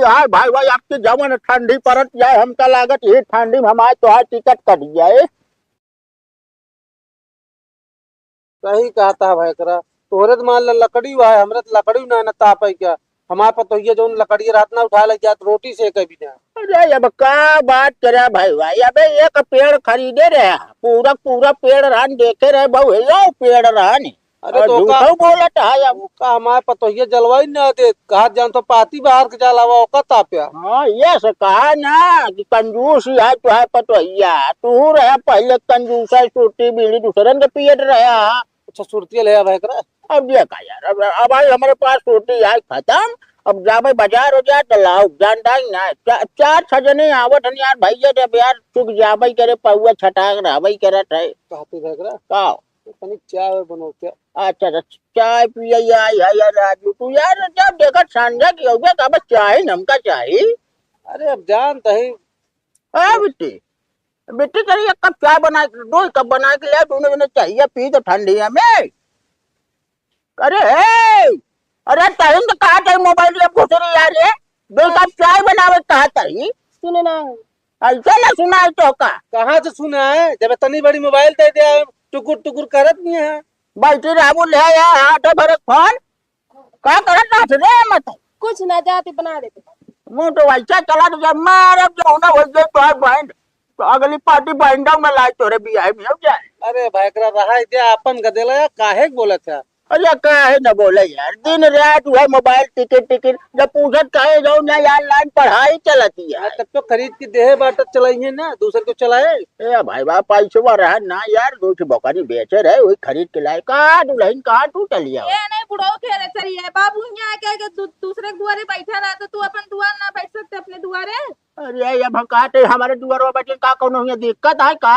यार भाई भाई आपकी जवन ठंडी परत जाए हमका लागत ये ठंडी में हमारे तो हाथ टिकट कट जाए। सही कहता है भाई करा तोहरे तो मान ला लकड़ी हुआ है हमरे तो लकड़ी ना ना ताप है क्या। हमारे पास तो ये जो लकड़ी रात ना उठा लग जाए तो रोटी से कभी ना। अरे अब क्या बात करे भाई भाई अबे एक पेड़ खरीदे रहे पूरा पूरा पेड़ रहन देखे रहे बहु यो पेड़ रहन अरे और तो का झूठा बोलत है अब। का हमारे पास तो ये जलवायु ना दे कहा जान तो पाती बाहर के जलावा ओका ताप्या। हाँ ये से कहा ना कि कंजूस ही है तो है पतोहिया तू रहे पहले कंजूस है सूटी बीड़ी दूसरन के पियत रहा। अच्छा सुरती ले भाई करा। अब ये का यार अब भाई हमारे पास सूटी है खत्म। अब जाबे बाजार हो जाए तो लाओ जानता ही ना चार छजने आवत हन यार भैया जब यार चुक जाबे करे पौआ छटाक रहबे करत है। कहती भाई करा का तनी चाय बनोते। अच्छा चाय पिया यार राजू तू यार जब देखा सांझा की हो गया कब चाय नमका चाहिए। अरे अब जानता है हाँ बिट्टी बिट्टी करी एक कप चाय बना के दो कप बना के ले तूने चाहिए पी तो ठंडी है में। अरे अरे टाइम तो कहा चाहिए मोबाइल में घुस रही यार ये दो कप चाय बनावे कहा चाहिए। सुने ना ऐसा ना सुना है तो का कहाँ से सुना है जब इतनी बड़ी मोबाइल दे दिया टुकुर टुकुर करत नहीं है। बैठी राबू ले यार हाथ भरे फोन क्या करत ना रे मत कुछ ना जाते बना देते। मुंह तो वैसा चला तो जब मारे जो ना वैसे तो बैंड तो अगली पार्टी बैंडों में लाई तोरे बियाह में हो जाए। अरे भाई करा रहा दिया अपन गदेला या काहे बोला था। अरे क्या है न बोले यार दिन रात वह मोबाइल टिकट टिकट जब पूछत कहे जाओ ना यार लाइन पढ़ाई चलती है। तब तो खरीद के देहे बाटत चलाइए ना दूसरे को चलाए। ए भाई बाप पैसे रहा ना यार दूसरी बकरी बेचे रहे वही खरीद के लाए कहा दुल्हन कहा तू चलिया ये नहीं बुढ़ाओ खेले चलिए बाबू यहाँ आके दूसरे के दुआरे बैठा रहा तो तू अपन दुआर ना बैठ सकते अपने दुआरे। अरे अब हम कहते हमारे दुआर बच्चे का कोनो दिक्कत है का।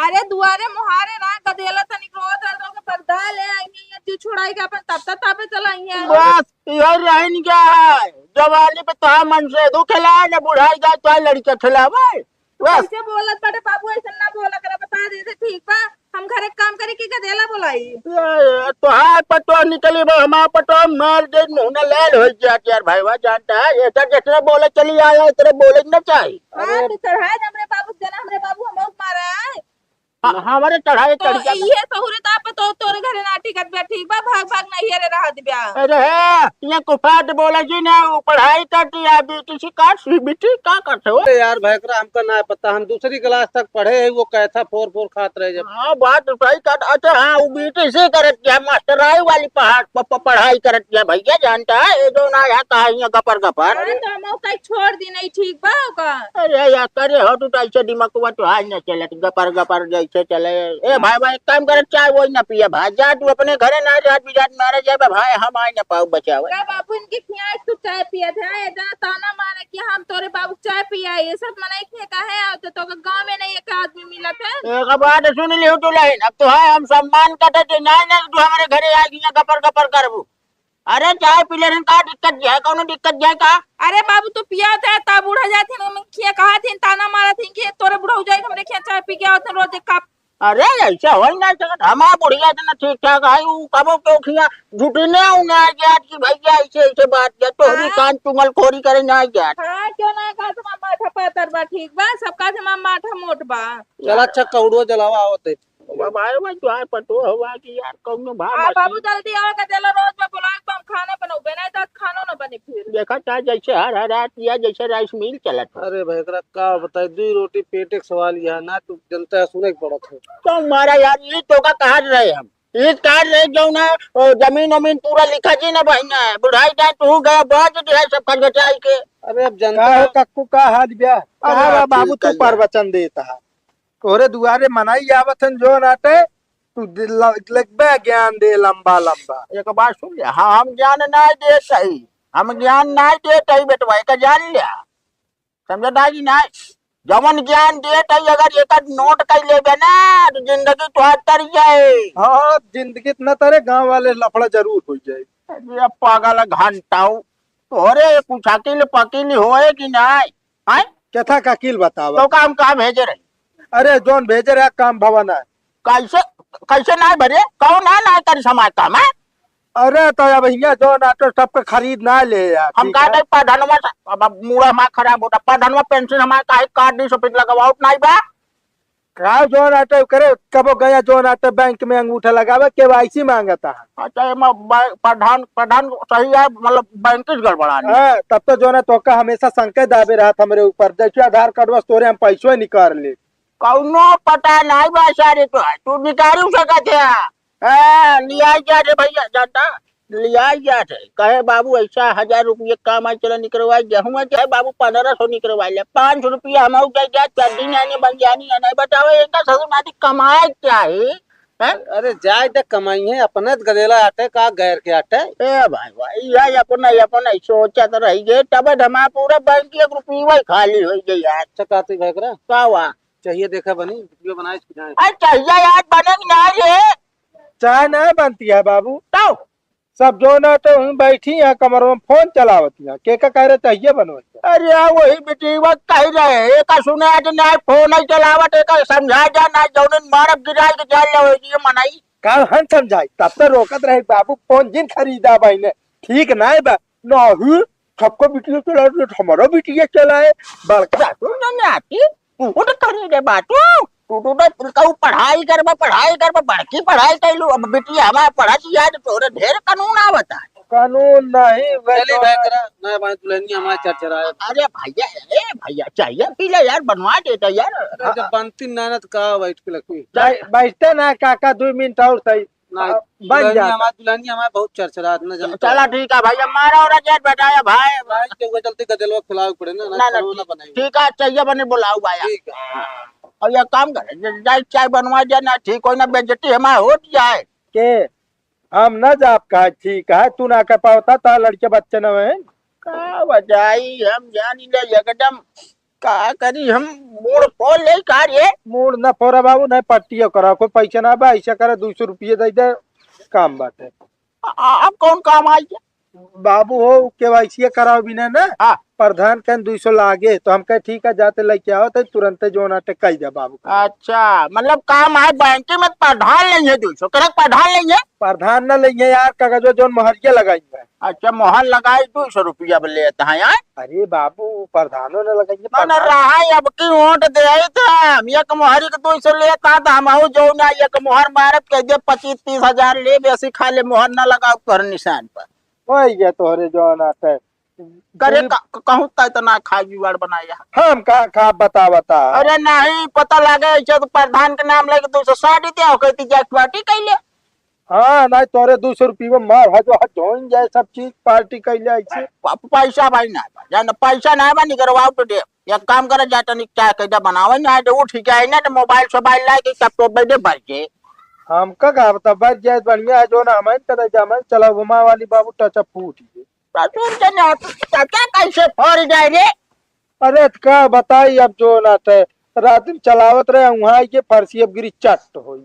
अरे दुआरे मुहारे ना गदेला तनिक रोज रोज पर्दा ले आएंगे या तू छुड़ाई के अपन तब तक तापे चलाएंगे। बस यही रहन क्या है जवानी पे तो मन से दू खिलाए न बुढ़ाई जाए तो लड़का खिलावे बस। ऐसे बोलत बड़े बाबू ऐसे ना बोला कर बता दे से ठीक बा हम घर एक काम करे की गदेला बुलाई। तो हाय पतो निकली भाई हमारा पतो मार दे मुंह न लाल हो जात यार भाई वाह जानता है ऐसा जितना बोले चली आया इतना बोले न चाहिए। हां तू चढ़ाए हमरे बाबू जना हमरे बाबू हम मारा है हमारे चढ़ाई तो चढ़ ये सहूरत आप तो तोरे घरे ना टिकट पे ठीक बा भाग भाग नहीं रे रहा दिया। अरे ये कुफात बोला जी ना वो पढ़ाई करती है बेटी सी का बेटी का करते हो। अरे यार भाई करा हमका ना पता हम दूसरी क्लास तक पढ़े है वो कहता 4 खात रहे जब। हाँ बात तो सही कर अच्छा हाँ वो बेटी से करत क्या मास्टराई वाली पढ़ाई करत क्या भैया जानता है ये जो ना यहाँ कहा गपर गपर। अरे तो हम कहीं छोड़ दी नहीं ठीक बा का। अरे यार करे हो तू ऐसे दिमाग को तो आज न चले गपर गपर जैसे चले। ए भाई भाई काम करे चाय वही ना पिया भाई जा तू अपने घरे ना जा बिजात मारे जाए भाई हम आए ना पाऊ बचावे। का बाबू इनके खिया तू चाय पिया था इतना ताना मारे कि हम तोरे बाबू चाय पिया ये सब मनाई के काहे आते तो गांव में नहीं एक आदमी मिला था। एक बात सुन लियो तू लाइन अब तो है हम सम्मान करते नहीं ना तू हमारे घरे आ गया गपर गपर करबू। अरे चाय पी लेने का दिक्कत जाए कौन दिक्कत जाए का। अरे बाबू तू पिया था तब बुढ़ा जाते हम खिया कहा थे ताना मारा थे कि तोरे बुढ़ा हो जाए हमरे खिया चाय पी के आते रोज एक कप। अरे ऐसा हो ही नहीं सकता हमारा बुढ़िया इतना ठीक ठाक है वो कबो क्यों खिया झूठी ने उन्हें गया कि भैया ऐसे ऐसे बात क्या तो भी कान चुंगल खोरी करे ना गया। हां क्यों ना का तुम माथा पातर बा ठीक बा सबका से माथा मोट बा। चला अच्छा कौड़ो जलावा आवते भाई भाई तो आए पतो हुआ कि यार कौन भाव बाबू जल्दी आओ का चलो रोज में बुला के हम खाना बनाओगे नहीं तो खाना ना बने फिर। देखा था जैसे हर रात या जैसे राइस मिल चला था। अरे भाई करा का बताए 2 रोटी पेट एक सवाल यह ना तू जनता है सुने के पड़त है। तो हमारा यार ये तो का कहा रहे हम ये काट रहे जो ना जमीन वमीन पूरा लिखा जी ना भाई ना बुढ़ाई जाए तू गया बहुत जो है सब खर्च बचाई के। अरे अब जनता है कक्कू का हाथ ब्याह। अरे बाबू तू प्रवचन देता है तोरे दुआरे मनाई आवतन जो नाटे तू लगबे ज्ञान दे लंबा लंबा। एक बात सुन लिया हाँ हम ज्ञान नहीं दे सही हम ज्ञान नहीं दे तही बेटवा का जान लिया समझता कि नहीं जमन ज्ञान दे तही अगर एक नोट कर लेबे ना तो जिंदगी तो तर जाए। हाँ जिंदगी न तेरे गांव वाले लफड़ा जरूर हो जाए। अरे पागल घंटाऊ तोरे कुछ अकेले पकीली होए कि नहीं है क्या था काकिल बतावा तो काम कहाँ भेजे रहे। अरे जोन भेजे रहा काम भवन है कैसे कैसे नहीं भरे कौन है ना कर समाज काम है अरे तो अब यहाँ जो नाटो सबके खरीद ना ले यार हम ठीक कहा है? था प्रधानवा अब मूड़ा हमारा खराब होता प्रधानवा पेंशन हमारे काहे कार्ड नहीं सफेद लगावाउट नहीं बा का जो नाटो करे कबो गया जो नाटो बैंक में अंगूठा लगावे केवाईसी मांगता है। अच्छा ये प्रधान प्रधान सही है मतलब बैंक की गड़बड़ानी हाँ, तब तो जो ना तो का हमेशा संकट दाबे रहा था मेरे ऊपर जैसे आधार कार्ड बस तोरे हम पैसों ही निकाल ले। कौनो पता नहीं बा सारे तो तू निकालू सकत है हाँ लिया जा रे भैया जानता लिया जा रे कहे बाबू ऐसा 1000 रुपये काम आज चला निकलवाई गेहूं चाहे बाबू 1500 निकलवाई ले 500 रुपया हम जाए चड्डी आने बन जानी है नहीं बताओ इनका ससुर नाती कमाए क्या है अरे जाए तक कमाई है अपने गदेला आटे का गैर के आटे। ए भाई भाई यह अपन सोचा तो रही गए तब हमारा पूरा बैंक की 1 रुपया खाली हो गई यार अच्छा कहती भाई करा क्या हुआ चाहिए देखा बनी वीडियो बनाए जाए। अरे चाहिए यार बनेगी ना ये चाय नहीं बनती है बाबू तो सब जो ना तो बैठी है कमर में फोन चलावती है के का कह रहे चाहिए बनवा अरे यार वही बेटी वक्त कह रहे एक सुने आज ना फोन नहीं चलावट एक समझा जा ना जौन मारब गिराई के चल ले ये मनाई का हम समझाई तब तो रोकत रहे बाबू फोन जिन खरीदा भाई ने ठीक ना है बा नहीं सबको बिटिया चला हमारा बिटिया चलाए बड़का तू नहीं आती तू तो करी रे बात तू तो कहू पढ़ाई कर बड़की पढ़ाई कर लू अब बेटी हमारा पढ़ा याद तोरे ढेर कानून आवता कानून नहीं चली भाई करा नया बात दुल्हनी हमारा चर्चा है। अरे भैया ए भैया चाहिए पीले यार बनवा देता यार अरे जब बनती नानत का बैठ के लगी बैठते ना काका 2 मिनट और सही ना बन जा दुल्हनी हमारा बहुत चर्चा न जनता चला ठीक है भैया मारा और जेट बताया भाई भाई के वो चलते गदलवा खिलाव पड़े ना ना, ना बनाई ठीक है चाहिए बने बुलाऊ भाया ठीक है। और ये काम करे जाए चाय बनवा जाए ना ठीक हो ना बेजती हमारा हो जाए के हम न जाप कहा ठीक है तू ना कर पाता था लड़के बच्चे न है का बजाई हम जानी ले एकदम का करी हम मोड़ फोल ले कार्य मूड न फोरा बाबू न पट्टियो करा कोई पैसा ना बा ऐसा करे 200 रुपये दे दे काम बात है। अब कौन काम आई बाबू हो केवाईसी कराओ बिना ना हाँ प्रधान कह 200 लागे तो हम कहे ठीक है जाते लेके आओ तो तुरंत जो नाटक कही दे बाबू अच्छा मतलब काम है बैंक में प्रधान नहीं है 200 करेक्ट प्रधान नहीं है प्रधान न लेंगे यार कागजो जो मोहरिया लगाएंगे। अच्छा मोहर लगाई 200 रुपया लेता है यार अरे बाबू प्रधानों ने लगाएंगे ना रहा अब की वोट दे आई था एक मोहरी के 200 लेता था हम जो ना एक मोहर मारत कह दे 25-30 हजार ले बेसी खा ले मोहर न लगाओ कर निशान पर वही है तोहरे जो नाटक करे कहूँ इतना खाई जुगाड़ बनाया हम का बता अरे नहीं पता लगे ऐसे तो प्रधान के नाम लेके 260 दिया कहती पार्टी कैले हाँ नहीं तोरे 200 रुपये में मार जो जोइन जाए सब चीज पार्टी कैले ऐसे पैसा भाई ना जान पैसा ना बनी करवाओ तो दे एक काम करे जाता नहीं क्या कैदा बनावे ना तो उठ जाए ना तो मोबाइल सोबाइल लाए के लैपटॉप में दे भर के हमका का बता बच जाए बढ़िया है जो ना हमें तरह जामन चला घुमा वाली बाबू टचा फूट गई क्या कैसे फौर जाए रे अरे का बताई अब जो ना थे रात दिन चलावत रहे वहाँ के फरसी अब गिरी चट हो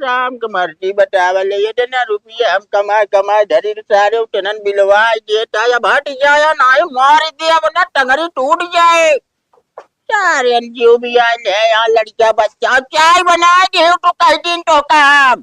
राम के मर्जी बतावे ले ये ना रुपया हम कमाए धरी सारे टनन बिलवा देता या भट जाए ना मार दे अब ना टंगरी टूट जाए सारे एनजीओ भी आए हैं यहाँ लड़कियां बच्चा चाय बना दे तो कह दिन तो काम